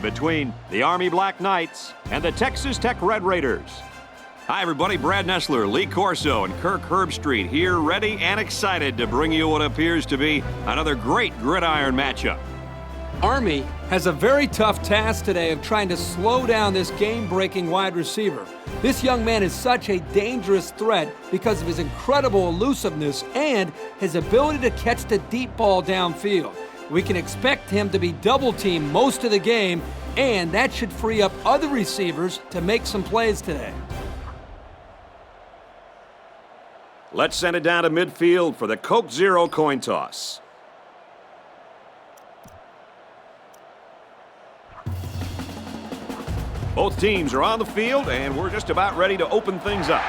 between the Army Black Knights and the Texas Tech Red Raiders. Hi, everybody. Brad Nessler, Lee Corso, and Kirk Herbstreit here, ready and excited to bring you what appears to be another great gridiron matchup. Army has a very tough task today of trying to slow down this game-breaking wide receiver. This young man is such a dangerous threat because of his incredible elusiveness and his ability to catch the deep ball downfield. We can expect him to be double-teamed most of the game, and that should free up other receivers to make some plays today. Let's send it down to midfield for the Coke Zero coin toss. Both teams are on the field, and we're just about ready to open things up.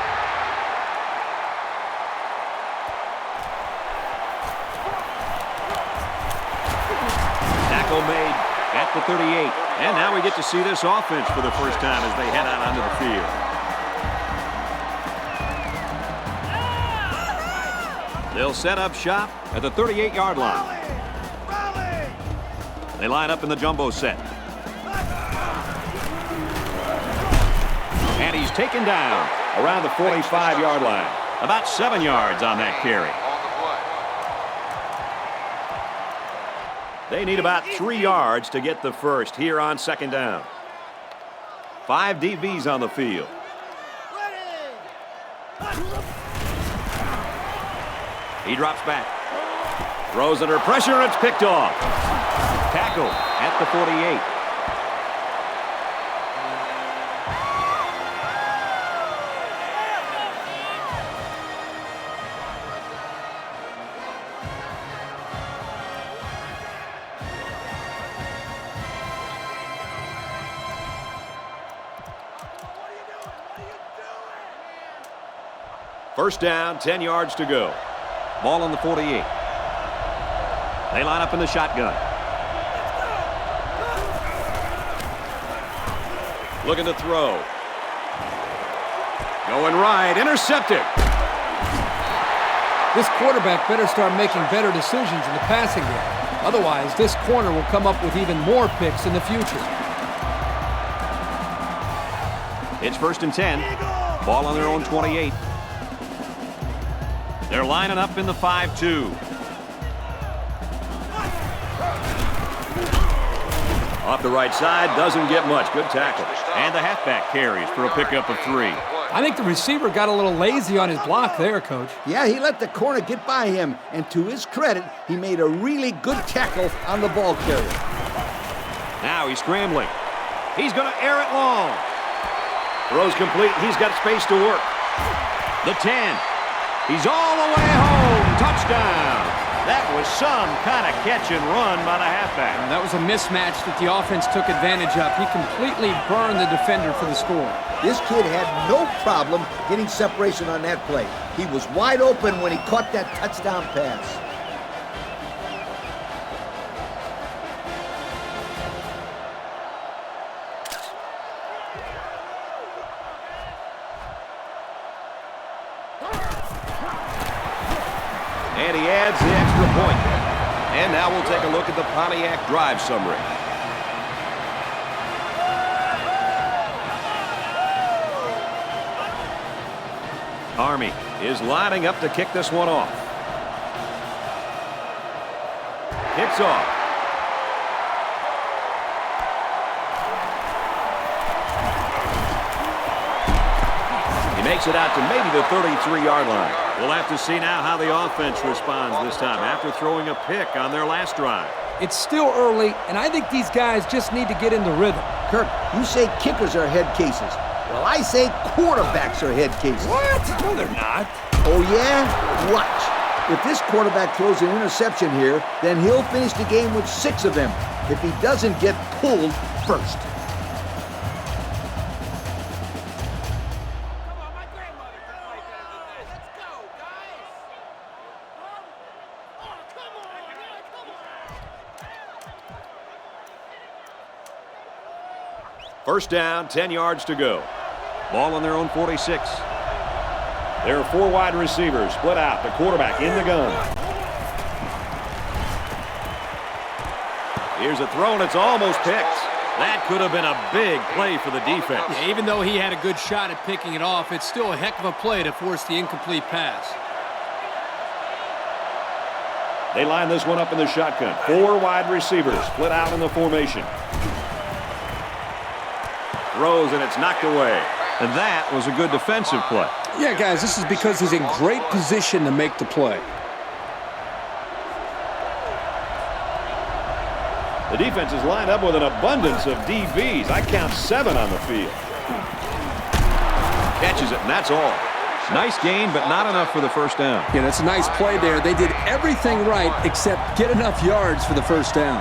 Tackle made at the 38. And now we get to see this offense for the first time as they head out onto the field. They'll set up shop at the 38-yard line. They line up in the jumbo set. And he's taken down around the 45-yard line. About 7 yards on that carry. They need about 3 yards to get the first here on second down. 5 DBs on the field. He drops back. Throws under pressure, it's picked off. Tackle at the 48. First down, 10 yards to go. Ball on the 48. They line up in the shotgun. Looking to throw. Going right, intercepted. This quarterback better start making better decisions in the passing game. Otherwise, this corner will come up with even more picks in the future. It's first and 10. Ball on their own 28. They're lining up in the 5-2. Off the right side, doesn't get much. Good tackle. And the halfback carries for a pickup of 3. I think the receiver got a little lazy on his block there, Coach. Yeah, he let the corner get by him, and to his credit, he made a really good tackle on the ball carrier. Now he's scrambling. He's going to air it long. Throws complete. He's got space to work. The 10. He's all the way home. Touchdown. That was some kind of catch and run by the halfback. That was a mismatch that the offense took advantage of. He completely burned the defender for the score. This kid had no problem getting separation on that play. He was wide open when he caught that touchdown pass. And he adds the extra point. And now we'll take a look at the Pontiac drive summary. Army is lining up to kick this one off. Kicks off. He makes it out to maybe the 33-yard line. We'll have to see now how the offense responds this time after throwing a pick on their last drive. It's still early, and I think these guys just need to get in the rhythm. Kirk, you say kickers are head cases. Well, I say quarterbacks are head cases. What? No, they're not. Oh, yeah? Watch. If this quarterback throws an interception here, then he'll finish the game with 6 of them if he doesn't get pulled first. First down, 10 yards to go. Ball on their own 46. There are 4 wide receivers split out. The quarterback in the gun. Here's a throw, and it's almost picked. That could have been a big play for the defense. Yeah, even though he had a good shot at picking it off, it's still a heck of a play to force the incomplete pass. They line this one up in the shotgun. 4 wide receivers split out in the formation. Throws, and it's knocked away. And that was a good defensive play. Yeah, guys, this is because he's in great position to make the play. The defense is lined up with an abundance of DBs. I count 7 on the field. Catches it, and that's all. Nice gain, but not enough for the first down. Yeah, that's a nice play there. They did everything right except get enough yards for the first down.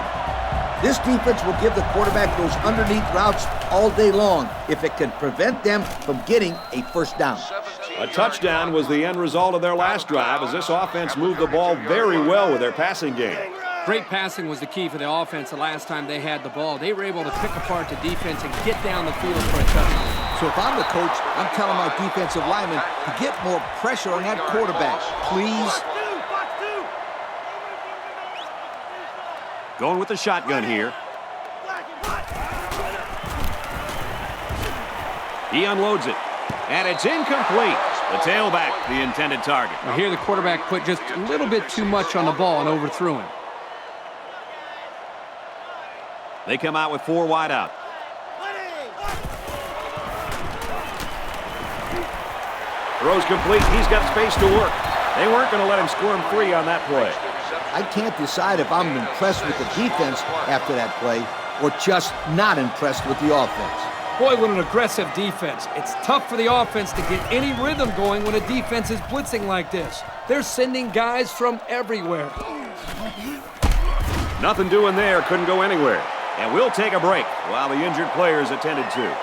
This defense will give the quarterback those underneath routes all day long if it can prevent them from getting a first down. A touchdown was the end result of their last drive as this offense moved the ball very well with their passing game. Great passing was the key for the offense the last time they had the ball. They were able to pick apart the defense and get down the field for a touchdown. So if I'm the coach, I'm telling my defensive linemen to get more pressure on that quarterback, please. Going with the shotgun here. He unloads it, and it's incomplete. The tailback, the intended target. Now here the quarterback put just a little bit too much on the ball and overthrew him. They come out with 4 wide out. Throws complete. He's got space to work. They weren't going to let him squirm free on that play. I can't decide if I'm impressed with the defense after that play or just not impressed with the offense. Boy, what an aggressive defense. It's tough for the offense to get any rhythm going when a defense is blitzing like this. They're sending guys from everywhere. Nothing doing there. Couldn't go anywhere. And we'll take a break while the injured players attended to.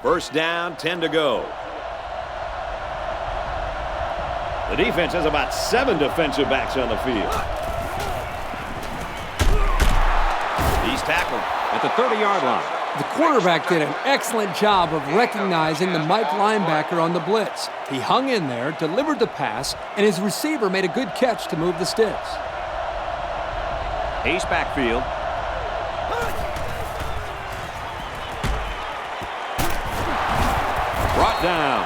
First down, 10 to go. The defense has about 7 defensive backs on the field. He's tackled at the 30-yard line. The quarterback did an excellent job of recognizing the Mike linebacker on the blitz. He hung in there, delivered the pass, and his receiver made a good catch to move the sticks. Ace backfield. Brought down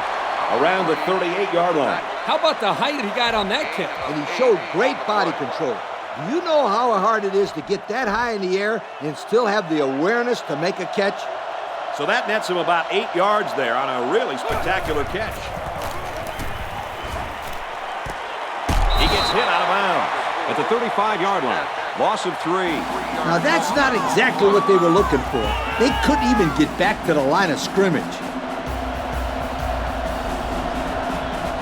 around the 38-yard line. How about the height he got on that kick? And he showed great body control. Do you know how hard it is to get that high in the air and still have the awareness to make a catch? So that nets him about 8 yards there on a really spectacular catch. He gets hit out of bounds at the 35-yard line. Loss of 3. Now that's not exactly what they were looking for. They couldn't even get back to the line of scrimmage.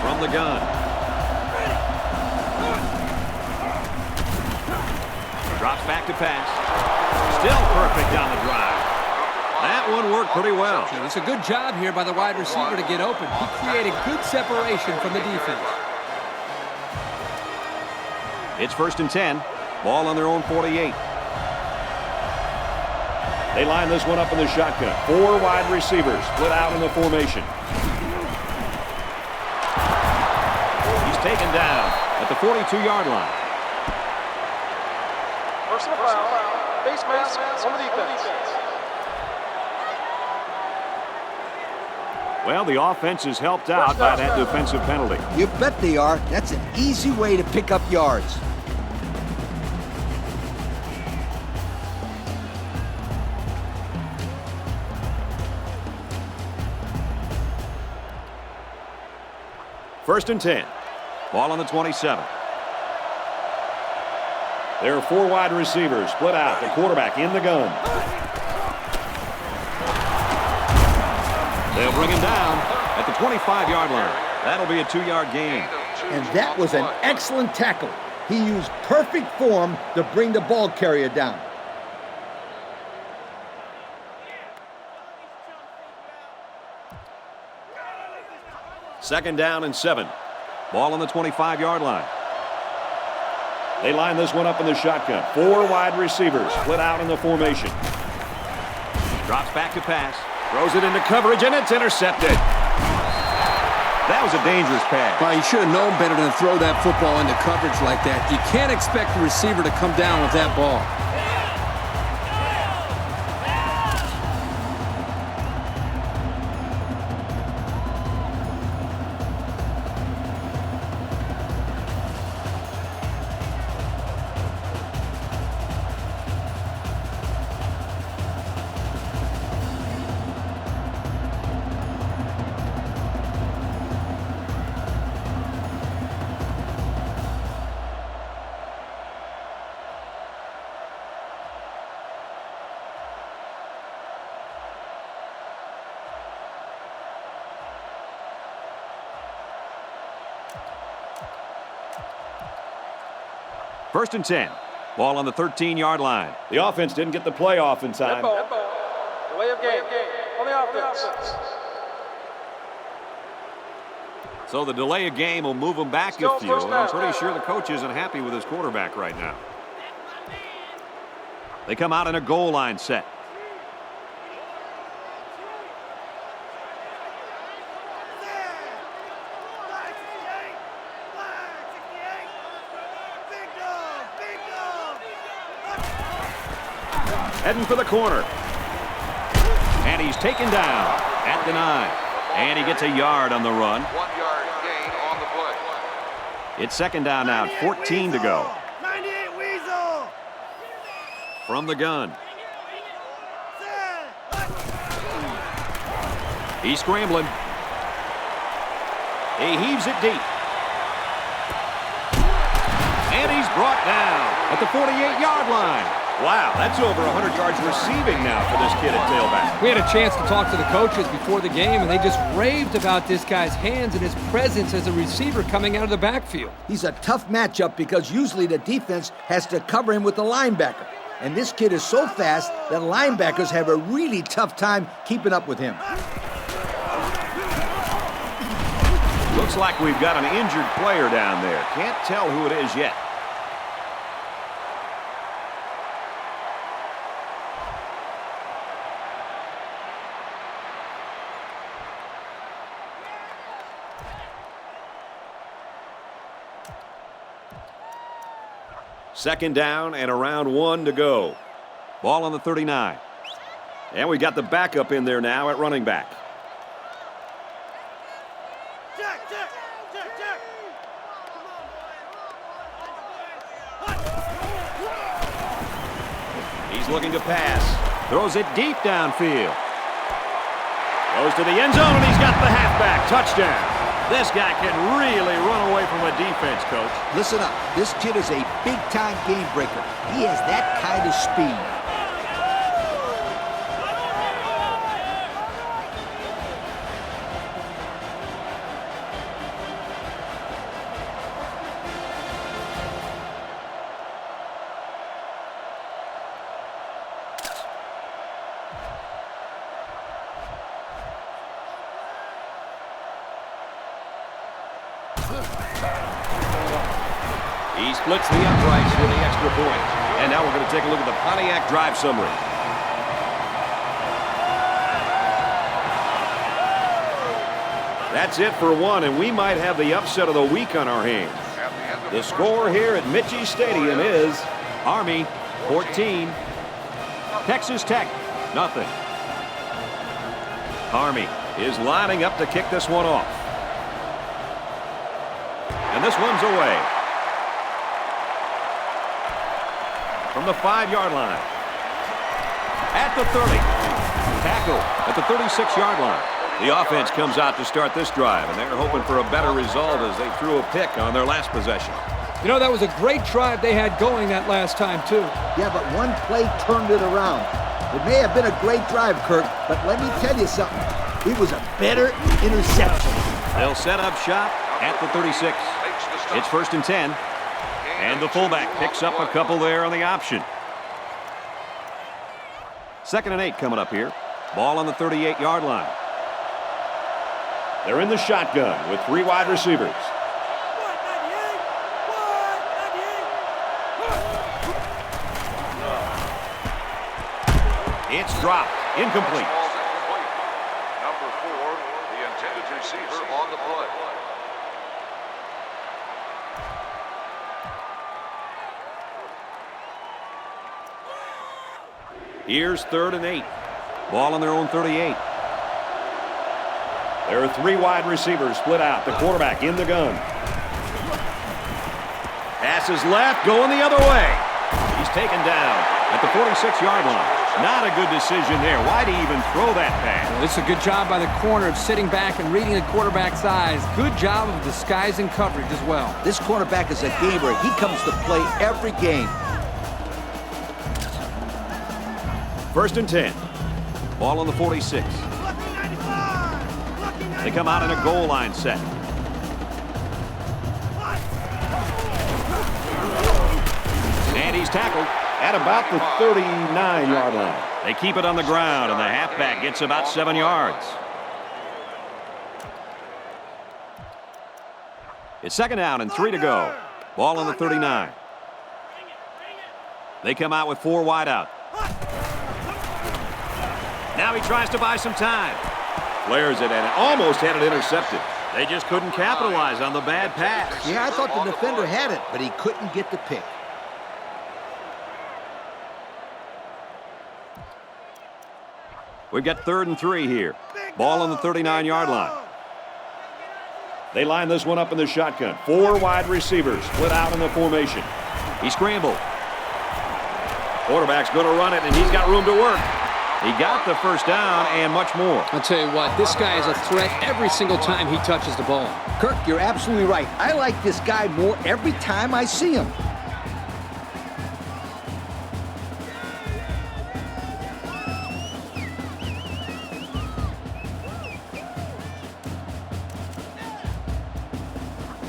From the gun. Drops back to pass. Still perfect on the drive. That one worked pretty well. It's a good job here by the wide receiver to get open. He created good separation from the defense. It's 1st and 10. Ball on their own 48. They line this one up in the shotgun. 4 wide receivers split out in the formation. He's taken down at the 42-yard line. Personal foul, face mask on the defense. Well, the offense is helped out by that defensive penalty. You bet they are. That's an easy way to pick up yards. First and 10. Ball on the 27. There are 4 wide receivers split out. The quarterback in the gun. They'll bring him down at the 25-yard line. That'll be a 2-yard gain. And that was an excellent tackle. He used perfect form to bring the ball carrier down. Second down and 7. Ball on the 25-yard line. They line this one up in the shotgun. 4 wide receivers split out in the formation. Drops back to pass. Throws it into coverage, and it's intercepted. That was a dangerous pass. Well, he should have known better than to throw that football into coverage like that. You can't expect the receiver to come down with that ball. First and 10. Ball on the 13-yard line. The offense didn't get the play off in time. Delay of game on the offense. So the delay of game will move him back a few. And I'm pretty sure the coach isn't happy with his quarterback right now. They come out in a goal line set. Heading for the corner. And he's taken down at the 9. And he gets a yard on the run. 1 yard gain on the play. It's second down now, 14 to go. 98 Weasel! From the gun. He's scrambling. He heaves it deep. And he's brought down at the 48-yard line. Wow, that's over 100 yards receiving now for this kid at tailback. We had a chance to talk to the coaches before the game, and they just raved about this guy's hands and his presence as a receiver coming out of the backfield. He's a tough matchup because usually the defense has to cover him with the linebacker. And this kid is so fast that linebackers have a really tough time keeping up with him. Looks like we've got an injured player down there. Can't tell who it is yet. Second down and around 1 to go. Ball on the 39. And we got the backup in there now at running back. He's looking to pass. Throws it deep downfield. Goes to the end zone, and he's got the halfback. Touchdown. This guy can really run away from a defense, Coach. Listen up. This kid is a big-time game breaker. He has that kind of speed. He splits the uprights for the extra point. And now we're going to take a look at the Pontiac drive summary. That's it for one, and we might have the upset of the week on our hands. The score here at Mitchie Stadium is Army 14, Texas Tech nothing. Army is lining up to kick this one off. And this one's away. From the 5-yard line. At the 30. Tackle at the 36-yard line. The offense comes out to start this drive, and they're hoping for a better result as they threw a pick on their last possession. You know, that was a great drive they had going that last time, too. Yeah, but one play turned it around. It may have been a great drive, Kirk, but let me tell you something. It was a better interception. They'll set up shop at the 36. It's first and 10. And the fullback picks up a couple there on the option. Second and 8 coming up here. Ball on the 38-yard line. They're in the shotgun with 3 wide receivers. It's dropped, Incomplete. Ball's incomplete. Number 4, the intended receiver on the play. Here's 3rd and 8. Ball on their own 38. There are 3 wide receivers split out. The quarterback in the gun. Pass is left, going the other way. He's taken down at the 46-yard line. Not a good decision there. Why'd he even throw that pass? Well, this is a good job by the corner of sitting back and reading the quarterback's eyes. Good job of disguising coverage as well. This cornerback is a gamer. He comes to play every game. 1st and 10. Ball on the 46. They come out in a goal line set. And he's tackled at about the 39-yard line. They keep it on the ground, and the halfback gets about 7 yards. It's 2nd down and 3 to go. Ball on the 39. They come out with 4 wide out. Now he tries to buy some time. Flares it and almost had it intercepted. They just couldn't capitalize on the bad pass. Yeah, I thought the defender had it, but he couldn't get the pick. We've got 3rd and 3 here. Ball on the 39-yard line. They line this one up in the shotgun. 4 wide receivers split out in the formation. He scrambled. Quarterback's going to run it, and he's got room to work. He got the 1st down and much more. I'll tell you what, this guy is a threat every single time he touches the ball. Kirk, you're absolutely right. I like this guy more every time I see him.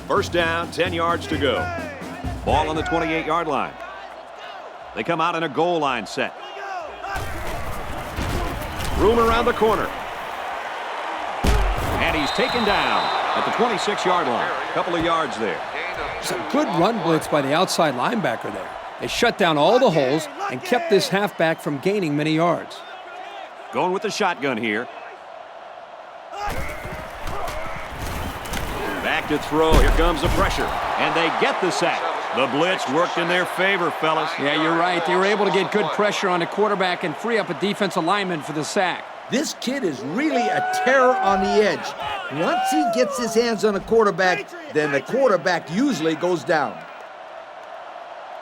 First down, 10 yards to go. Ball on the 28-yard line. They come out in a goal line set. Room around the corner. And he's taken down at the 26-yard line. A couple of yards there. Some good run blitz by the outside linebacker there. They shut down all the holes and kept this halfback from gaining many yards. Going with the shotgun here. Back to throw. Here comes the pressure. And they get the sack. The blitz worked in their favor, fellas. Yeah, you're right. They were able to get good pressure on the quarterback and free up a defensive lineman for the sack. This kid is really a terror on the edge. Once he gets his hands on a quarterback, then the quarterback usually goes down.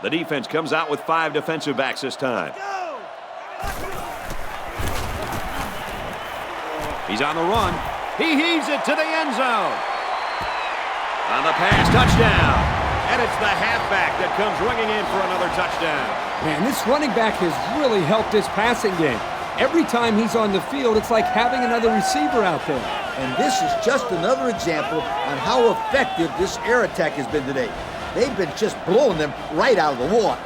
The defense comes out with 5 defensive backs this time. He's on the run. He heaves it to the end zone. On the pass, touchdown. And it's the halfback that comes ringing in for another touchdown. Man, this running back has really helped this passing game. Every time he's on the field, it's like having another receiver out there. And this is just another example on how effective this air attack has been today. They've been just blowing them right out of the water.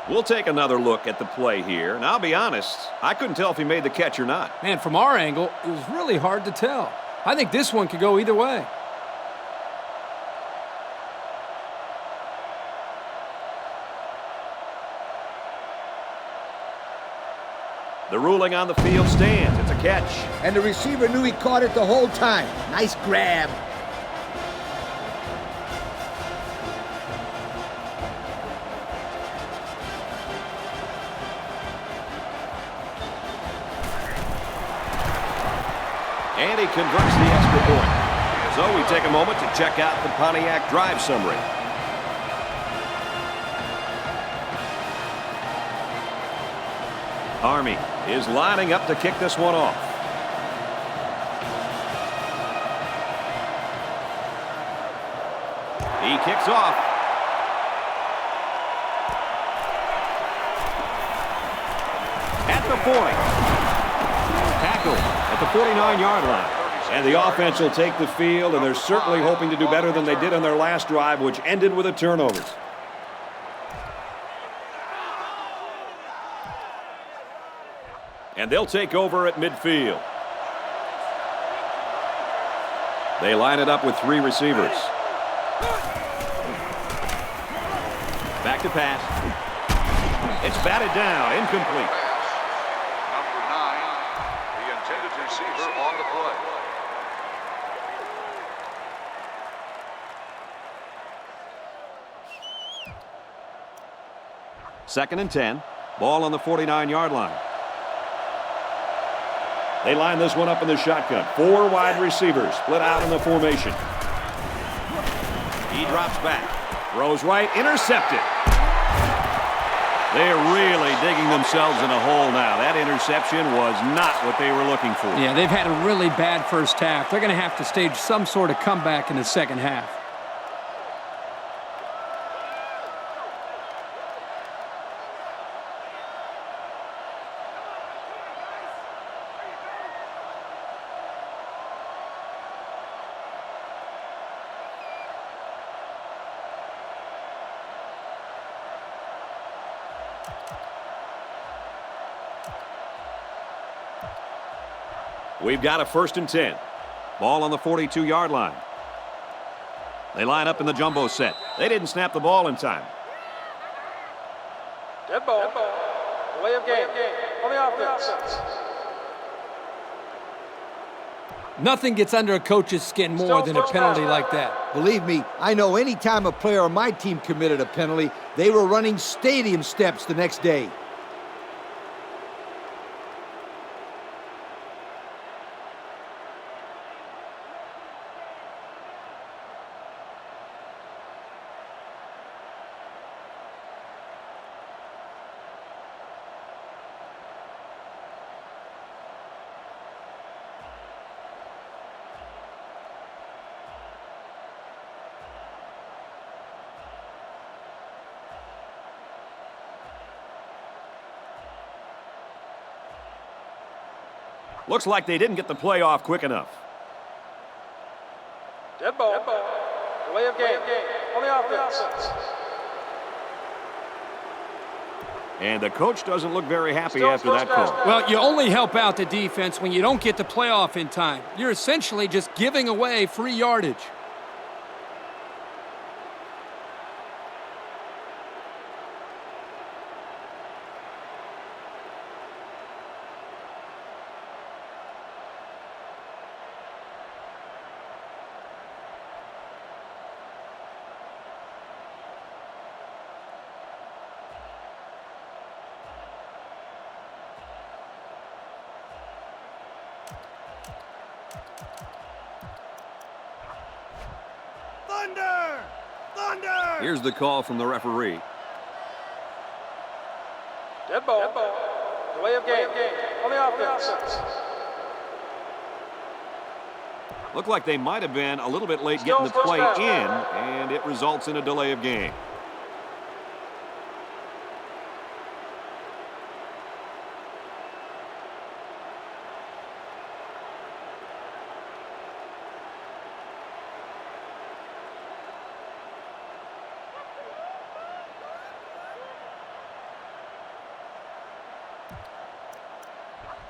We'll take another look at the play here. And I'll be honest, I couldn't tell if he made the catch or not. Man, from our angle, it was really hard to tell. I think this one could go either way. The ruling on the field stands. It's a catch. And the receiver knew he caught it the whole time. Nice grab. And he converts the extra point. So we take a moment to check out the Pontiac drive summary. Army is lining up to kick this one off. He kicks off. At the 40. Tackle at the 49-yard line. And the offense will take the field, and they're certainly hoping to do better than they did on their last drive, which ended with a turnover. And they'll take over at midfield. They line it up with 3 receivers. Back to pass. It's batted down, incomplete. Number 9, the intended receiver on the play. Second and 10. Ball on the 49-yard line. They line this one up in the shotgun. 4 wide receivers split out in the formation. He drops back. Throws right. Intercepted. They're really digging themselves in a hole now. That interception was not what they were looking for. Yeah, they've had a really bad first half. They're going to have to stage some sort of comeback in the second half. We've got a 1st and 10. Ball on the 42-yard line. They line up in the jumbo set. They didn't snap the ball in time. Dead ball. Delay of game. On the offense. Nothing gets under a coach's skin more than a penalty like that. Believe me, I know any time a player on my team committed a penalty, they were running stadium steps the next day. Looks like they didn't get the play off quick enough. Dead ball. Delay of game. On the offense. And the coach doesn't look very happy after that call. Well, you only help out the defense when you don't get the playoff in time. You're essentially just giving away free yardage. Thunder! Here's the call from the referee. Dead ball. Delay of game. On the offense. Looked like they might have been a little bit late getting the play in, and it results in a delay of game.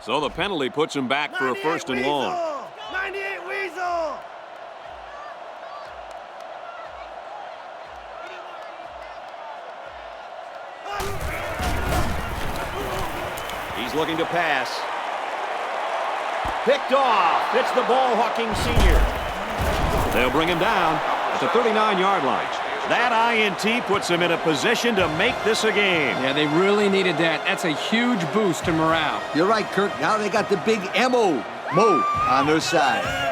So the penalty puts him back for a 1st and long. 98 Weasel! He's looking to pass. Picked off. It's the ball-hawking senior. They'll bring him down at the 39-yard line. That INT puts him in a position to make this a game. Yeah, they really needed that. That's a huge boost to morale. You're right, Kirk. Now they got the big Mo on their side.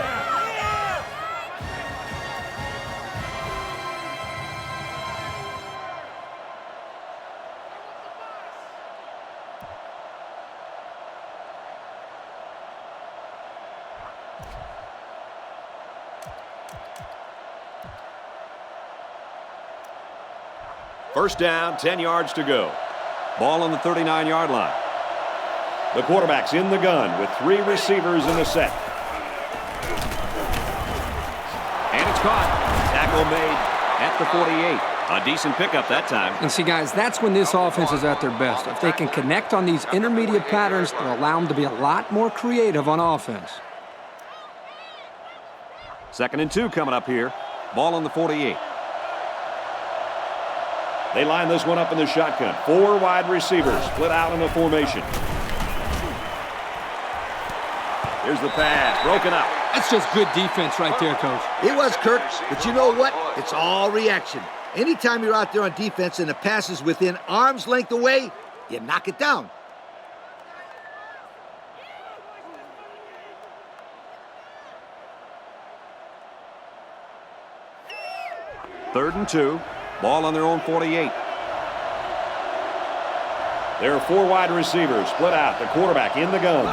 First down, 10 yards to go. Ball on the 39-yard line. The quarterback's in the gun with 3 receivers in the set. caught. Tackle made at the 48. A decent pickup that time. And see, guys, that's when this offense is at their best. If they can connect on these intermediate patterns, they'll allow them to be a lot more creative on offense. 2nd and 2 coming up here. Ball on the 48. They line this one up in the shotgun. 4 wide receivers split out in a formation. Here's the pass, broken up. That's just good defense right there, Coach. It was, Kirk, but you know what? It's all reaction. Anytime you're out there on defense and the pass is within arm's length away, you knock it down. Third and 2. Ball on their own 48. There are 4 wide receivers split out. The quarterback in the gun.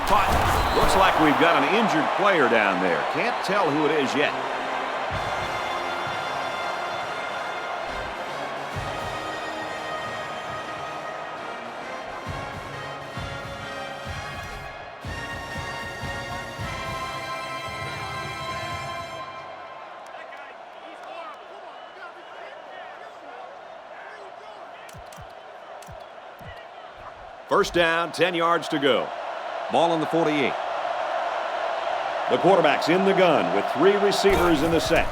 Caught. Looks like we've got an injured player down there. Can't tell who it is yet. First down, 10 yards to go. Ball on the 48. The quarterback's in the gun with 3 receivers in the set.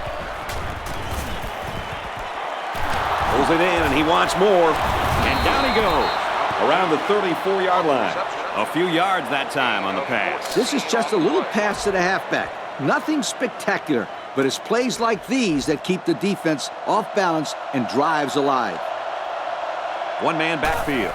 Pulls it in, and he wants more. And down he goes around the 34-yard line. A few yards that time on the pass. This is just a little pass to the halfback. Nothing spectacular, but it's plays like these that keep the defense off balance and drives alive. One-man backfield.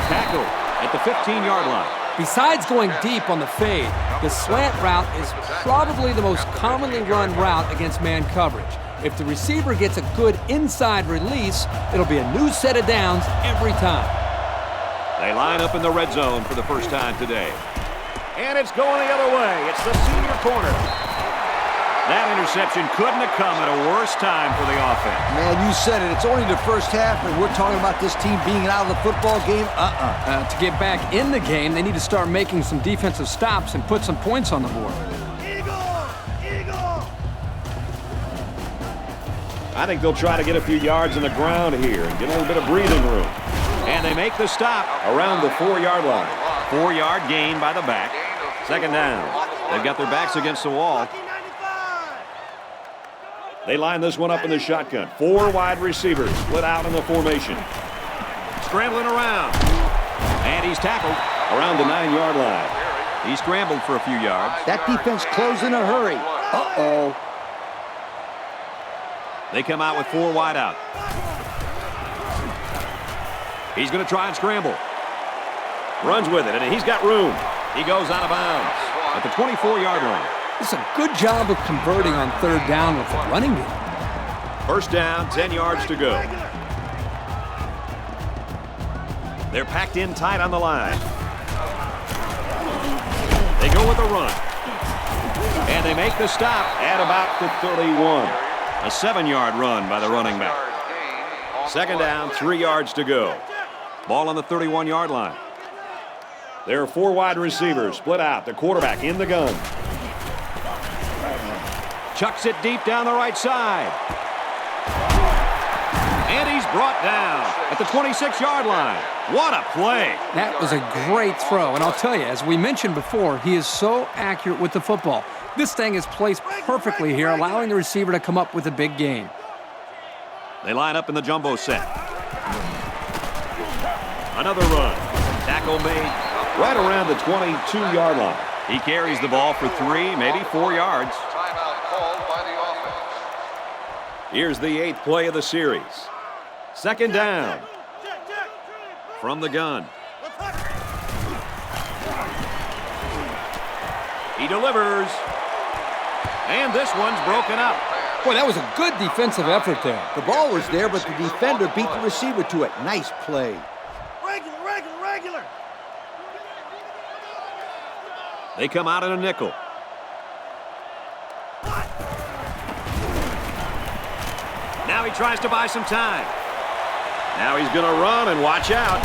Tackle at the 15-yard line. Besides going deep on the fade, the slant route is probably the most commonly run route against man coverage. If the receiver gets a good inside release, it'll be a new set of downs every time. They line up in the red zone for the first time today. And it's going the other way. It's the senior corner. That interception couldn't have come at a worse time for the offense. Man, you said it. It's only the first half, and we're talking about this team being out of the football game? To get back in the game, they need to start making some defensive stops and put some points on the board. Eagle! Eagle! I think they'll try to get a few yards in the ground here and get a little bit of breathing room. And they make the stop around the 4-yard line. 4-yard gain by the back. 2nd down. They've got their backs against the wall. They line this one up in the shotgun. 4 wide receivers split out in the formation. Scrambling around. And he's tackled around the 9-yard line. He scrambled for a few yards. That defense closed in a hurry. Uh-oh. They come out with 4 wide out. He's going to try and scramble. Runs with it, and he's got room. He goes out of bounds at the 24-yard line. It's a good job of converting on 3rd down with the running game. First down, 10 yards to go. They're packed in tight on the line. They go with a run. And they make the stop at about the 31. A 7-yard run by the running back. 2nd down, 3 yards to go. Ball on the 31-yard line. There are 4 wide receivers split out. The quarterback in the gun. Chucks it deep down the right side. And he's brought down at the 26-yard line. What a play. That was a great throw. And I'll tell you, as we mentioned before, he is so accurate with the football. This thing is placed perfectly here, allowing the receiver to come up with a big gain. They line up in the jumbo set. Another run. Tackle made right around the 22-yard line. He carries the ball for 3, maybe 4 yards. Here's the 8th play of the series. 2nd down. From the gun. He delivers. And this one's broken up. Boy, that was a good defensive effort there. The ball was there, but the defender beat the receiver to it. Nice play. Regular! They come out in a nickel. Now he tries to buy some time. Now he's going to run and watch out.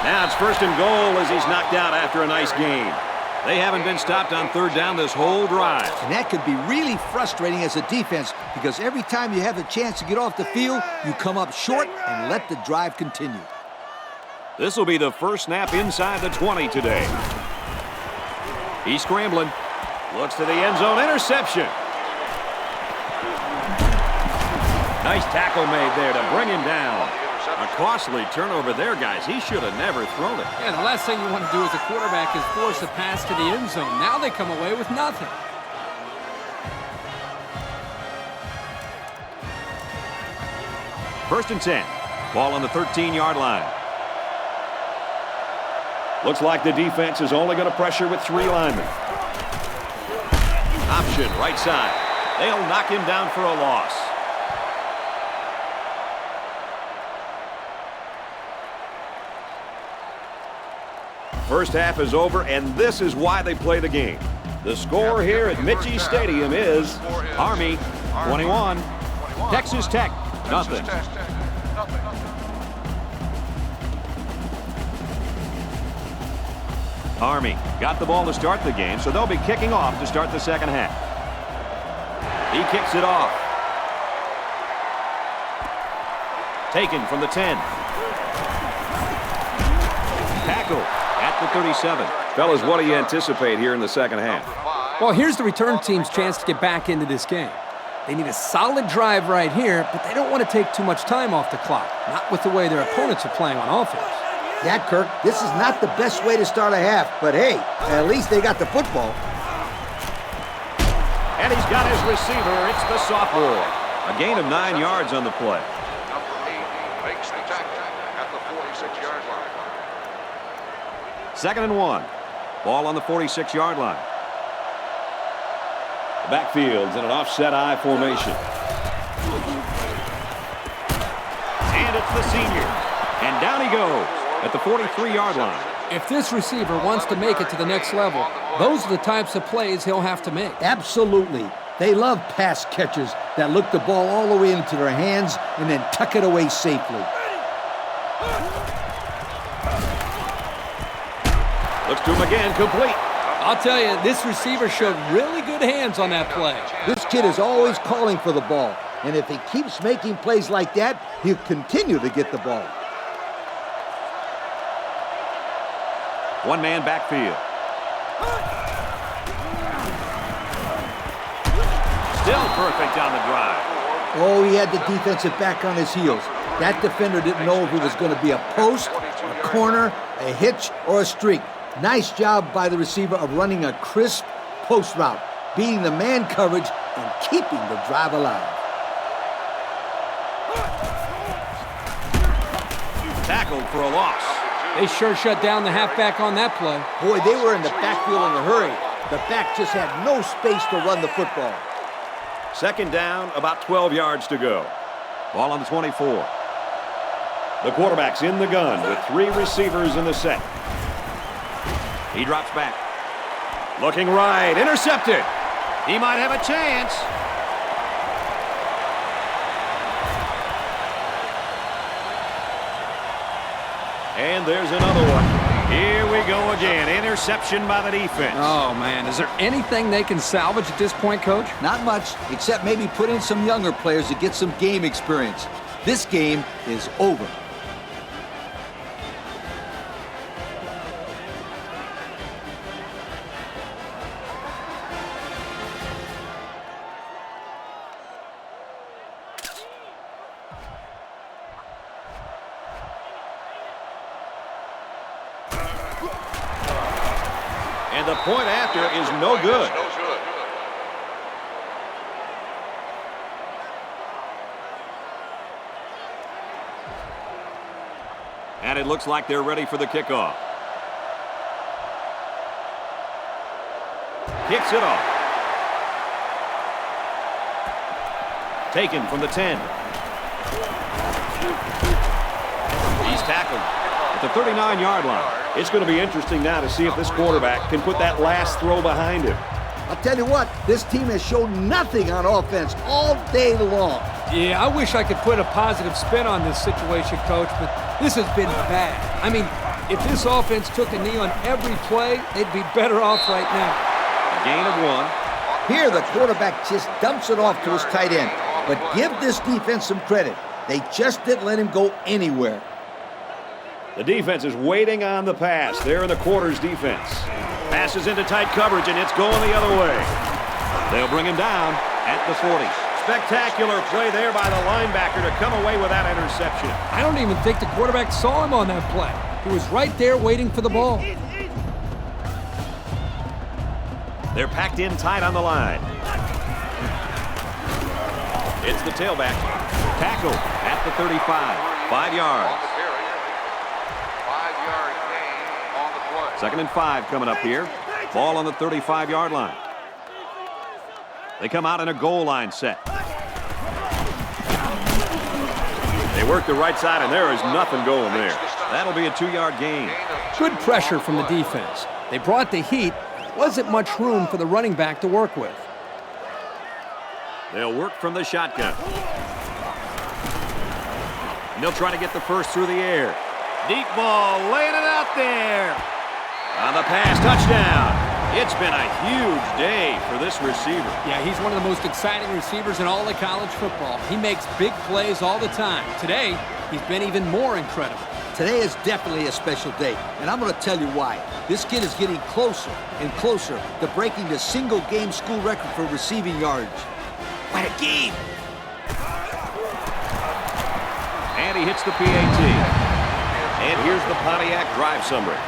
Now it's 1st and goal as he's knocked out after a nice game. They haven't been stopped on 3rd down this whole drive. And that could be really frustrating as a defense because every time you have the chance to get off the field, you come up short and let the drive continue. This will be the first snap inside the 20 today. He's scrambling. Looks to the end zone. Interception. Nice tackle made there to bring him down. A costly turnover there, guys. He should have never thrown it. Yeah, the last thing you want to do as a quarterback is force a pass to the end zone. Now they come away with nothing. First and 10. Ball on the 13-yard line. Looks like the defense is only going to pressure with 3 linemen. Option, right side. They'll knock him down for a loss. First half is over, and this is why they play the game. The score here at Mitchie Stadium is Army 21, Texas Tech nothing. Army got the ball to start the game, so they'll be kicking off to start the second half. He kicks it off. Taken from the 10. Tackle at the 37. Fellas, what do you anticipate here in the second half? Well, here's the return team's chance to get back into this game. They need a solid drive right here, but they don't want to take too much time off the clock, not with the way their opponents are playing on offense. Yeah, Kirk, this is not the best way to start a half, but hey, at least they got the football. And he's got his receiver. It's the sophomore. A gain of 9 yards on the play. Number 8 makes the tackle at the 46-yard line. 2nd and 1. Ball on the 46-yard line. The backfield's in an offset I formation. And it's the senior. And down he goes at the 43-yard line. If this receiver wants to make it to the next level, those are the types of plays he'll have to make. Absolutely. They love pass catchers that look the ball all the way into their hands and then tuck it away safely. Looks to him again, complete. I'll tell you, this receiver showed really good hands on that play. This kid is always calling for the ball, and if he keeps making plays like that, he'll continue to get the ball. One-man backfield. Still perfect on the drive. Oh, he had the defensive back on his heels. That defender didn't know if it was going to be a post, a corner, a hitch, or a streak. Nice job by the receiver of running a crisp post route, beating the man coverage and keeping the drive alive. Tackled for a loss. They sure shut down the halfback on that play. Boy, they were in the backfield in a hurry. The back just had no space to run the football. 2nd down, about 12 yards to go. Ball on the 24. The quarterback's in the gun with 3 receivers in the set. He drops back. Looking right. Intercepted. He might have a chance. And there's another one. Here we go again. Interception by the defense. Oh, man. Is there anything they can salvage at this point, Coach? Not much, except maybe put in some younger players to get some game experience. This game is over. And the point after is no good. And it looks like they're ready for the kickoff. Kicks it off. Taken from the 10. He's tackled at the 39-yard line. It's going to be interesting now to see if this quarterback can put that last throw behind him. I'll tell you what, this team has shown nothing on offense all day long. Yeah, I wish I could put a positive spin on this situation, Coach, but this has been bad. I mean, If this offense took a knee on every play, they'd be better off right now. A gain of 1. Here, the quarterback just dumps it off to his tight end. But give this defense some credit. They just didn't let him go anywhere. The defense is waiting on the pass. They're in the quarters defense. Passes into tight coverage, and it's going the other way. They'll bring him down at the 40. Spectacular play there by the linebacker to come away with that interception. I don't even think the quarterback saw him on that play. He was right there waiting for the ball. They're packed in tight on the line. It's the tailback. Tackle at the 35. 5 yards. 5-yard gain on the play. 2nd and 5 coming up here. Ball on the 35-yard line. They come out in a goal line set. They work the right side, and there is nothing going there. That'll be a 2-yard gain. Good pressure from the defense. They brought the heat. Wasn't much room for the running back to work with. They'll work from the shotgun. And they'll try to get the first through the air. Deep ball, laying it out there. On the pass, touchdown. It's been a huge day for this receiver. Yeah, he's one of the most exciting receivers in all of college football. He makes big plays all the time. Today, he's been even more incredible. Today is definitely a special day, and I'm going to tell you why. This kid is getting closer and closer to breaking the single-game school record for receiving yards. What a game! And he hits the PAT. And here's the Pontiac drive summary.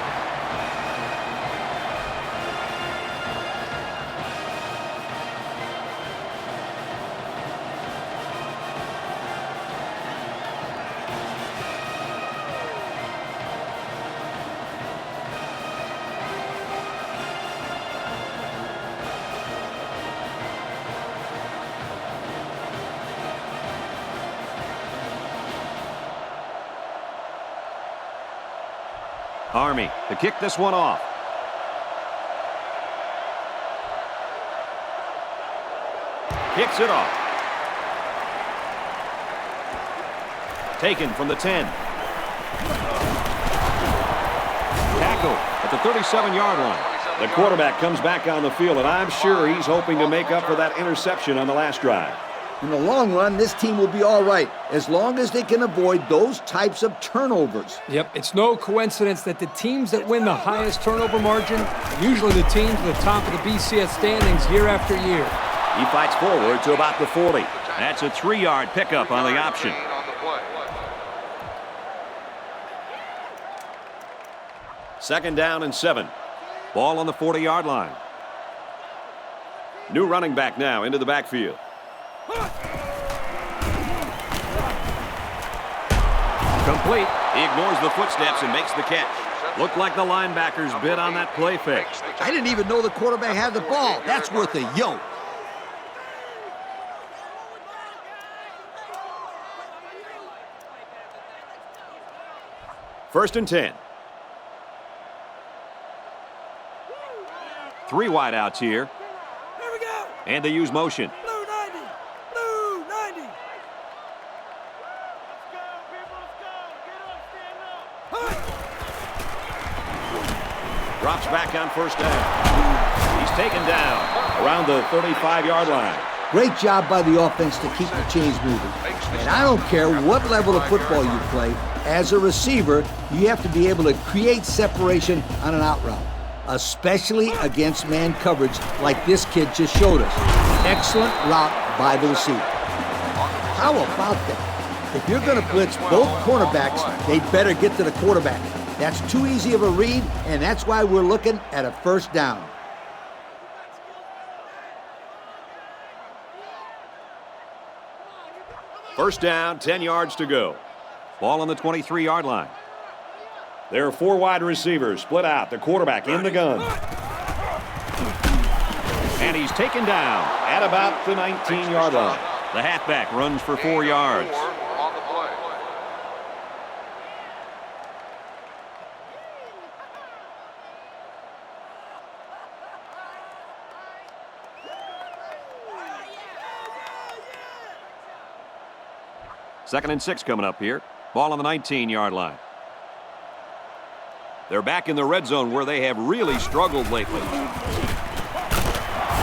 Army to kick this one off. Kicks it off. Taken from the 10. Tackle at the 37-yard line. The quarterback comes back on the field, and I'm sure he's hoping to make up for that interception on the last drive. In the long run, this team will be all right, as long as they can avoid those types of turnovers. Yep, it's no coincidence that the teams that win the highest turnover margin are usually the teams at the top of the BCS standings year after year. He fights forward to about the 40. That's a 3-yard pickup on the option. Second down and 7. Ball on the 40-yard line. New running back now into the backfield. Complete. He ignores the footsteps and makes the catch. Looked like the linebackers bid on that play fake. I didn't even know the quarterback had the ball. That's worth a yoke. First and 10. 3 wideouts here. Here we go. And they use motion. Blue 90. Blue 90. Drops back on first down. He's taken down around the 35-yard line. Great job by the offense to keep the chains moving. And I don't care what level of football you play, as a receiver, you have to be able to create separation on an out route, especially against man coverage like this kid just showed us. Excellent route by the receiver. How about that? If you're going to blitz both cornerbacks, they better get to the quarterback. That's too easy of a read, and that's why we're looking at a first down. First down, 10 yards to go. Ball on the 23-yard line. There are 4 wide receivers split out. The quarterback in the gun. And he's taken down at about the 19-yard line. The halfback runs for 4 yards. Second and 6 coming up here. Ball on the 19-yard line. They're back in the red zone where they have really struggled lately.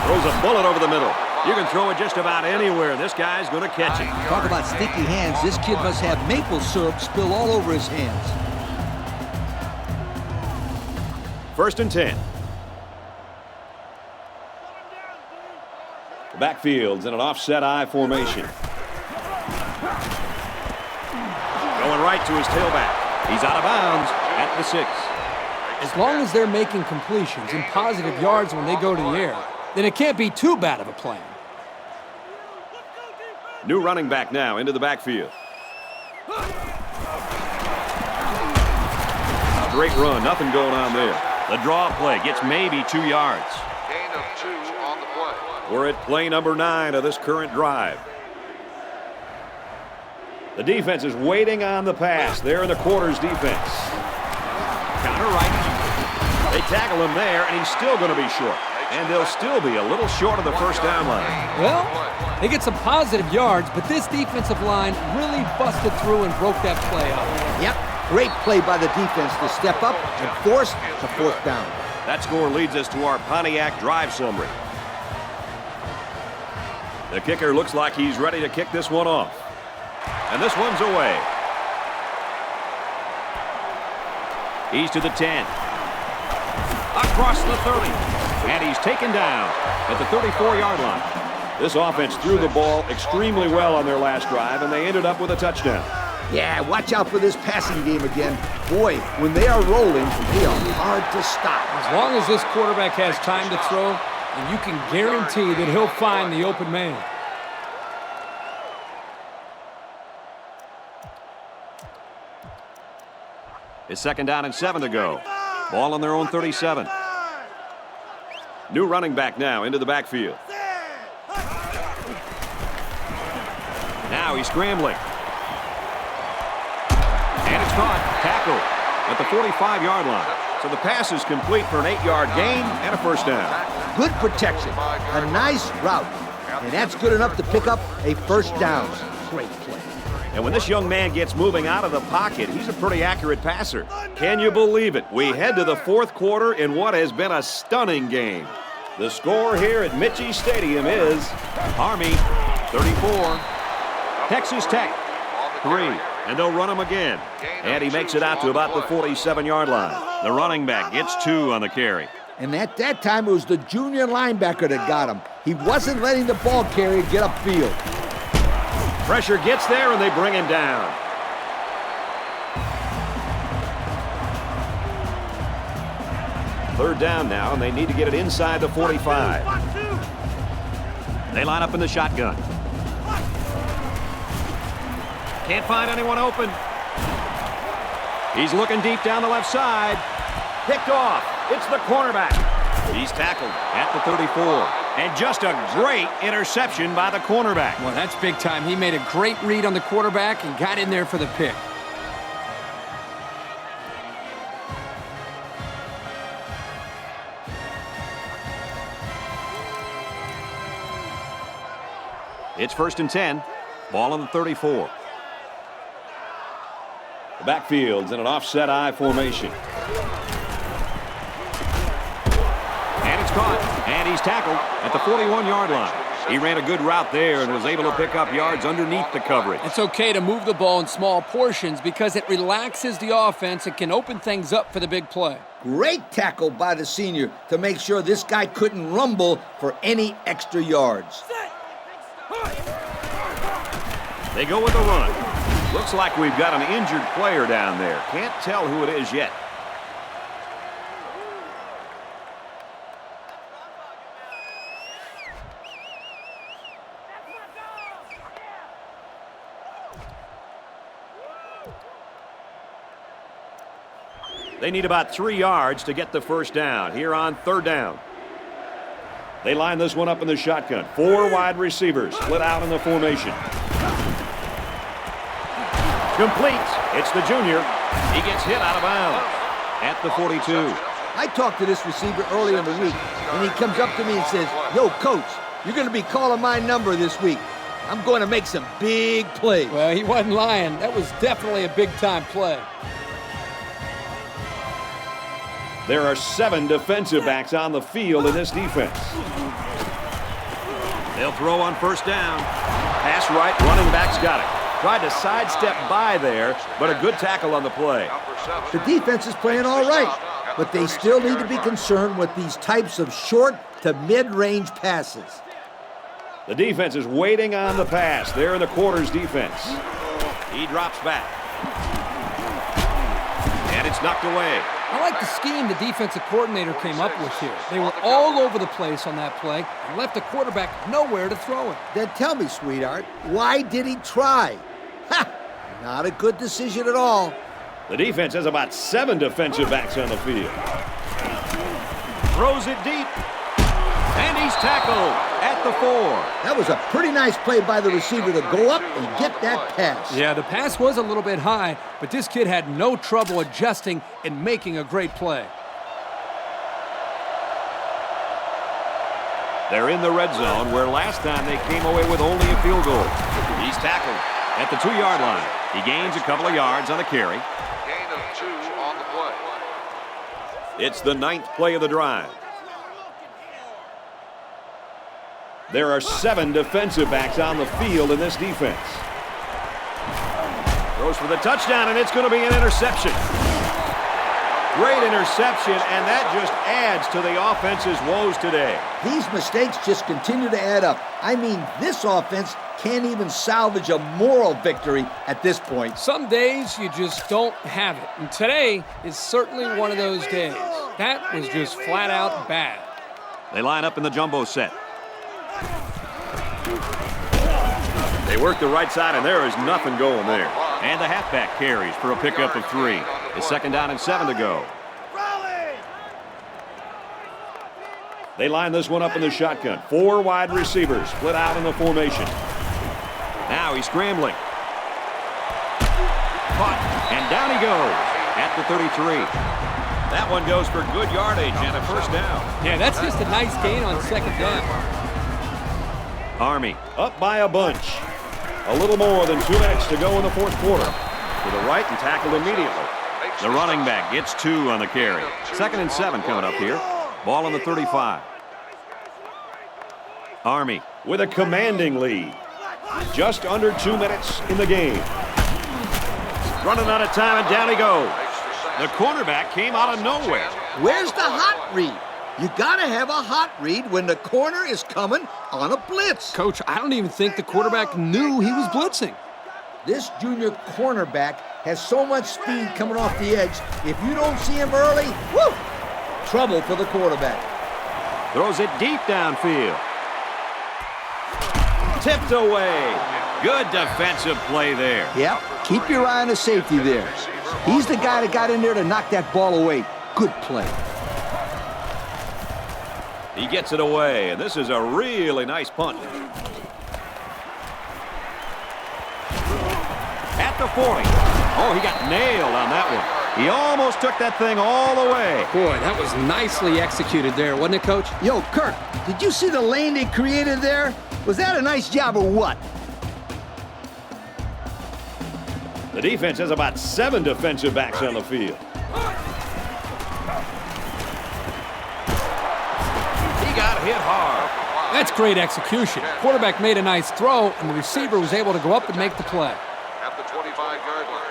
Throws a bullet over the middle. You can throw it just about anywhere. This guy's going to catch it. Talk about sticky hands. This kid must have maple syrup spill all over his hands. 1st and 10. The backfield's in an offset I formation. Going right to his tailback. He's out of bounds at the 6. As long as they're making completions and positive yards when they go to the air, then it can't be too bad of a plan. New running back now into the backfield. Straight run, nothing going on there. The draw play gets maybe 2 yards. Gain of 2 on the play. We're at play number 9 of this current drive. The defense is waiting on the pass. They're in the quarters defense. Counter right. They tackle him there, and he's still going to be short. And they'll still be a little short of the first down line. Well, they get some positive yards, but this defensive line really busted through and broke that play up. Yep, great play by the defense to step up and force the 4th down. That score leads us to our Pontiac drive summary. The kicker looks like he's ready to kick this one off. And this one's away. He's to the 10. Across the 30. And he's taken down at the 34-yard line. This offense threw the ball extremely well on their last drive, and they ended up with a touchdown. Yeah, watch out for this passing game again. Boy, when they are rolling, they are hard to stop. As long as this quarterback has time to throw, and you can guarantee that he'll find the open man. It's 2nd down and 7 to go. Ball on their own 37. New running back now into the backfield. Now he's scrambling. And it's caught. Tackle at the 45-yard line. So the pass is complete for an 8-yard gain and a first down. Good protection, a nice route, and that's good enough to pick up a first down. Great play. And when this young man gets moving out of the pocket, he's a pretty accurate passer. Can you believe it? We head to the 4th quarter in what has been a stunning game. The score here at Mitchie Stadium is Army 34, Texas Tech 3. And they'll run him again. And he makes it out to about the 47-yard line. The running back gets 2 on the carry. And at that time, it was the junior linebacker that got him. He wasn't letting the ball carrier get upfield. Pressure gets there, and they bring him down. Third down now, and they need to get it inside the 45. They line up in the shotgun. Can't find anyone open. He's looking deep down the left side. Picked off. It's the cornerback. He's tackled at the 34. And just a great interception by the cornerback. Well, that's big time. He made a great read on the quarterback and got in there for the pick. It's 1st and 10. Ball on the 34. The backfield's in an offset I formation. And it's caught. And he's tackled at the 41-yard line. He ran a good route there and was able to pick up yards underneath the coverage. It's okay to move the ball in small portions because it relaxes the offense. It can open things up for the big play. Great tackle by the senior to make sure this guy couldn't rumble for any extra yards. They go with the run. Looks like we've got an injured player down there. Can't tell who it is yet. They need about 3 yards to get the first down here on 3rd down. They line this one up in the shotgun. 4 wide receivers split out in the formation. Complete. It's the junior. He gets hit out of bounds at the 42. I talked to this receiver earlier in the week, and he comes up to me and says, "Yo, coach, you're going to be calling my number this week. I'm going to make some big plays." Well, he wasn't lying. That was definitely a big-time play. There are 7 defensive backs on the field in this defense. They'll throw on first down. Pass right, running back's got it. Tried to sidestep by there, but a good tackle on the play. The defense is playing all right, but they still need to be concerned with these types of short to mid-range passes. The defense is waiting on the pass. They're in the quarters defense. He drops back. And it's knocked away. I like the scheme the defensive coordinator came up with here. They were all over the place on that play and left the quarterback nowhere to throw it. Then tell me, sweetheart, why did he try? Ha! Not a good decision at all. The defense has about 7 defensive backs on the field. Throws it deep. And he's tackled at the 4. That was a pretty nice play by the receiver to go up and get that pass. Yeah, the pass was a little bit high, but this kid had no trouble adjusting and making a great play. They're in the red zone, where last time they came away with only a field goal. He's tackled at the 2-yard line. He gains a couple of yards on the carry. Gain of 2 on the play. It's the 9th play of the drive. There are 7 defensive backs on the field in this defense. Throws for the touchdown, and it's going to be an interception. Great interception, and that just adds to the offense's woes today. These mistakes just continue to add up. I mean, this offense can't even salvage a moral victory at this point. Some days you just don't have it, and today is certainly one of those days. That was just flat out bad. They line up in the jumbo set. They work the right side, and there is nothing going there. And the halfback carries for a pickup of 3. It's 2nd down and 7 to go. They line this one up in the shotgun. 4 wide receivers split out in the formation. Now he's scrambling. Caught, and down he goes at the 33. That one goes for good yardage and a first down. Yeah, that's just a nice gain on 2nd down. Army up by a bunch. A little more than 2 minutes to go in the 4th quarter. To the right and tackled immediately. The running back gets 2 on the carry. 2nd and 7 coming up here. Ball on the 35. Army with a commanding lead. Just under 2 minutes in the game. Running out of time, and down he goes. The cornerback came out of nowhere. Where's the hot read? You gotta have a hot read when the corner is coming on a blitz. Coach, I don't even think the quarterback knew he was blitzing. This junior cornerback has so much speed coming off the edge. If you don't see him early, whoo, trouble for the quarterback. Throws it deep downfield. Tipped away. Good defensive play there. Yep, keep your eye on the safety there. He's the guy that got in there to knock that ball away. Good play. He gets it away, and this is a really nice punt. At the 40. Oh, he got nailed on that one. He almost took that thing all the way. Boy, that was nicely executed there, wasn't it, Coach? Yo, Kirk, did you see the lane they created there? Was that a nice job or what? The defense has about 7 defensive backs on the field. Got hit hard. That's great execution. Quarterback made a nice throw, and the receiver was able to go up and make the play. At the 25-yard line.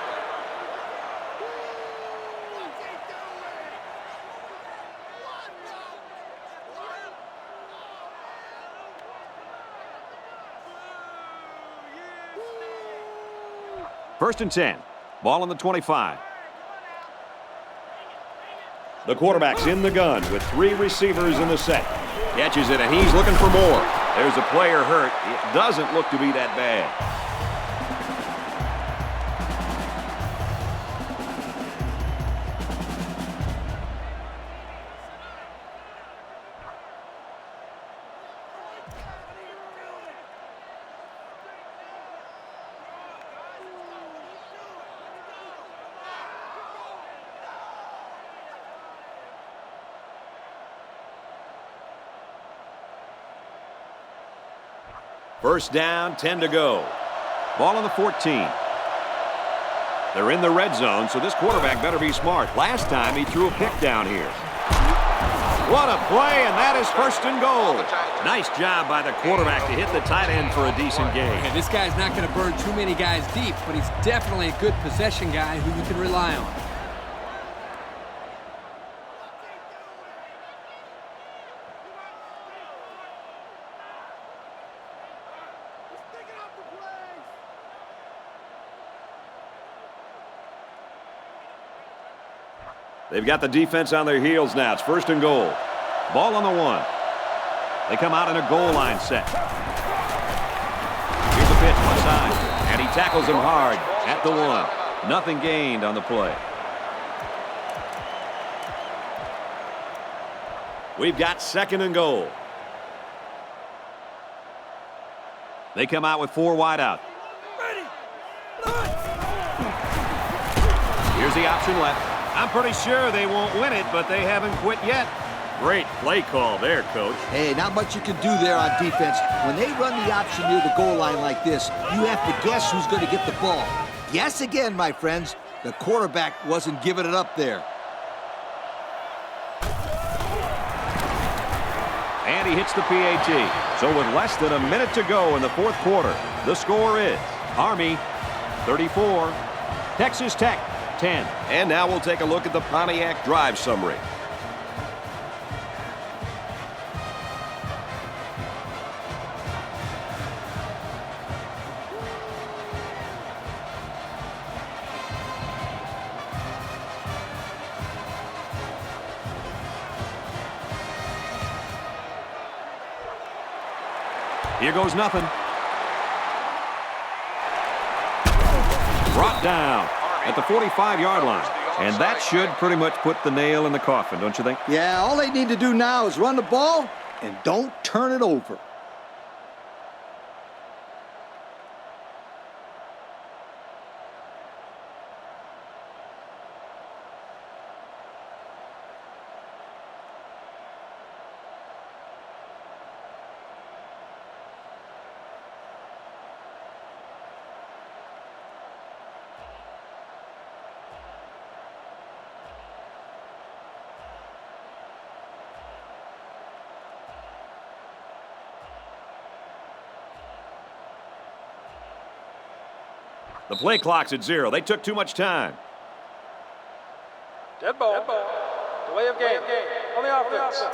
First and 10. Ball on the 25. The quarterback's in the gun with 3 receivers in the set. Catches it, and he's looking for more. There's a player hurt. It doesn't look to be that bad. First down, 10 to go. Ball on the 14. They're in the red zone, so this quarterback better be smart. Last time he threw a pick down here. What a play, and that is first and goal. Nice job by the quarterback to hit the tight end for a decent gain. Yeah, this guy's not going to burn too many guys deep, but he's definitely a good possession guy who you can rely on. They've got the defense on their heels now. It's first and goal. Ball on the 1. They come out in a goal line set. Here's a pitch one side, and he tackles him hard at the 1. Nothing gained on the play. We've got second and goal. They come out with 4 wide out. Here's the option left. I'm pretty sure they won't win it, but they haven't quit yet. Great play call there, Coach. Hey, not much you can do there on defense. When they run the option near the goal line like this, you have to guess who's going to get the ball. Guess again, my friends. The quarterback wasn't giving it up there. And he hits the PAT. So with less than a minute to go in the fourth quarter, the score is Army 34, Texas Tech 10. And now we'll take a look at the Pontiac drive summary. Here goes nothing. Brought down at the 45-yard line. And that should pretty much put the nail in the coffin, don't you think? Yeah, all they need to do now is run the ball and don't turn it over. The play clock's at 0. They took too much time. Dead ball. Delay of game. On the offense.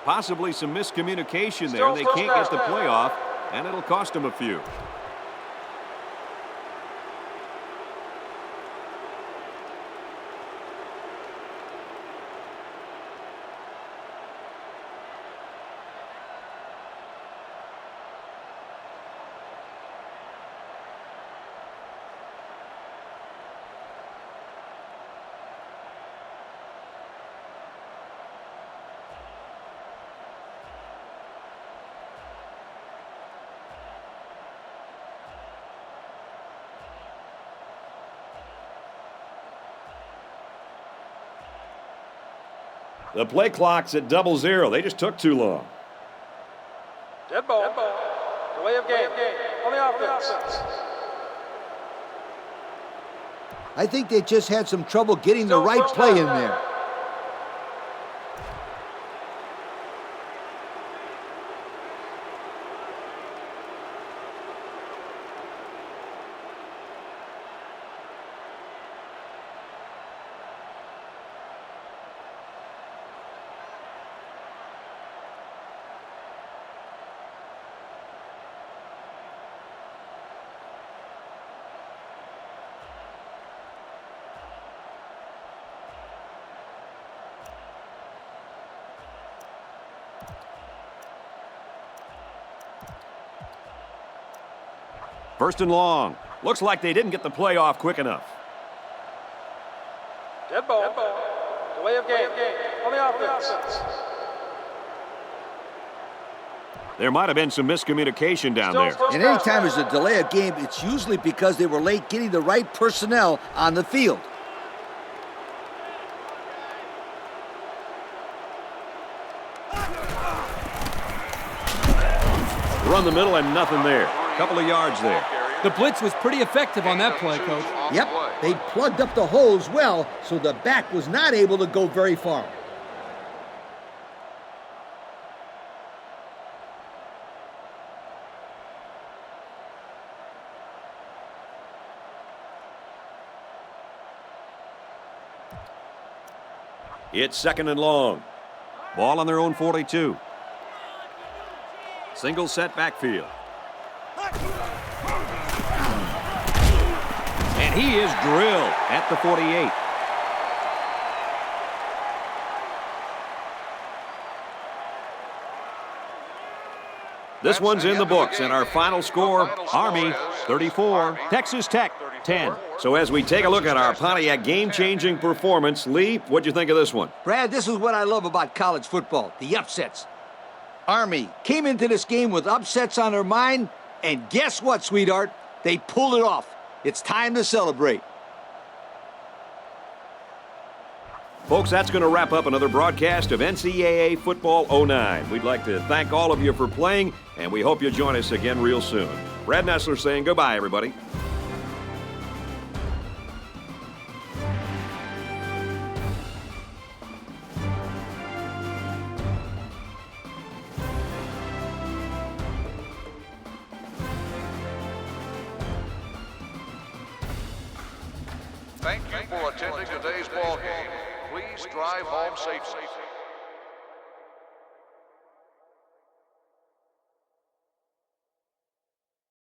Possibly some miscommunication there. They can't get the play off, and it'll cost them a few. The play clock's at 00. They just took too long. Dead ball. Delay of game. On the offense. I think they just had some trouble getting the right play in there. First and long. Looks like they didn't get the play off quick enough. Dead ball. Delay of game. On the offense. There might have been some miscommunication down there. And anytime there's a delay of game, it's usually because they were late getting the right personnel on the field. Run the middle and nothing there. Couple of yards there. The blitz was pretty effective on that play, Coach. Yep, they plugged up the holes well, so the back was not able to go very far. It's 2nd and long. Ball on their own 42. Single set backfield. And he is drilled at the 48. This one's in the books, and our final score, Army 34, Texas Tech 10. So as we take a look at our Pontiac game-changing performance, Lee, what'd you think of this one? Brad, this is what I love about college football, the upsets. Army came into this game with upsets on their mind, and guess what, sweetheart? They pulled it off. It's time to celebrate. Folks, that's going to wrap up another broadcast of NCAA Football 09. We'd like to thank all of you for playing, and we hope you'll join us again real soon. Brad Nessler saying goodbye, everybody. Thank you for attending today's ball game. Please drive home safely.